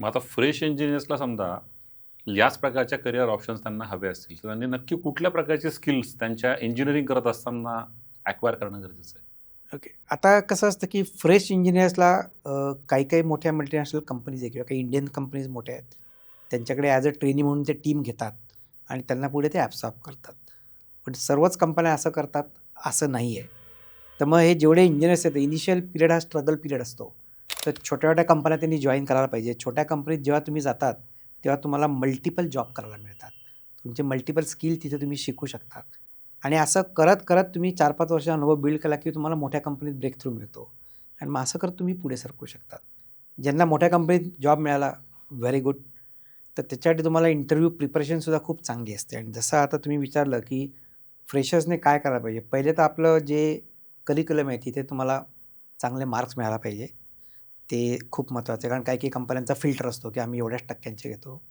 मग आता फ्रेश इंजिनियर्सला समजा याच प्रकारच्या करिअर ऑप्शन्स त्यांना हवे असतील, तर त्यांनी नक्की कुठल्या प्रकारचे स्किल्स त्यांच्या इंजिनिअरिंग करत असताना ॲक्वायर करणं गरजेचं आहे? ओके. आता कसं असतं, की फ्रेश इंजिनिअर्सला काही-काही मोठ्या मल्टिनॅशनल कंपनीज आहे किंवा काही इंडियन कंपनीज मोठ्या आहेत. त्यांच्याकडे ॲज अ ट्रेनी म्हणून ते टीम घेतात आणि त्यांना पुढे ते ॲब्सॉर्ब करतात. पण सर्वच कंपन्या असं करतात, असं नाही आहे. तर मग हे जेवढे इंजिनिअर्स आहेत, इनिशियल पिरियड हा स्ट्रगल पिरियड असतो. तर छोट्या-छोट्या कंपन्या त्यांनी जॉइन करायला पाहिजे. छोट्या कंपनीत जेव्हा तुम्ही जातात, तेव्हा तुम्हाला मल्टिपल जॉब करायला मिळतात. तुमचे मल्टिपल स्किल तिथे तुम्ही शिकू शकता. आणि असं करत-करत तुम्ही 4-5 वर्ष अनुभव बिल्ड केला, की तुम्हाला मोठ्या कंपनीत ब्रेक थ्रू मिळतो. आणि मग असं करत तुम्ही पुढे सरकू शकता. ज्यांना मोठ्या कंपनीत जॉब मिळाला, व्हेरी गुड. तर त्याच्यासाठी तुम्हाला इंटरव्ह्यू प्रिपरेशनसुद्धा खूप चांगली असते. आणि जसं आता तुम्ही विचारलं, की फ्रेशर्सने काय करायला पाहिजे? पहिले तर आपलं जे करिक्युलम आहे, तिथे तुम्हाला चांगले मार्क्स मिळायला पाहिजे. ते खूप महत्त्वाचं आहे. कारण काही-काही कंपन्यांचा फिल्टर असतो, की आम्ही एवढ्याच टक्क्यांचे घेतो.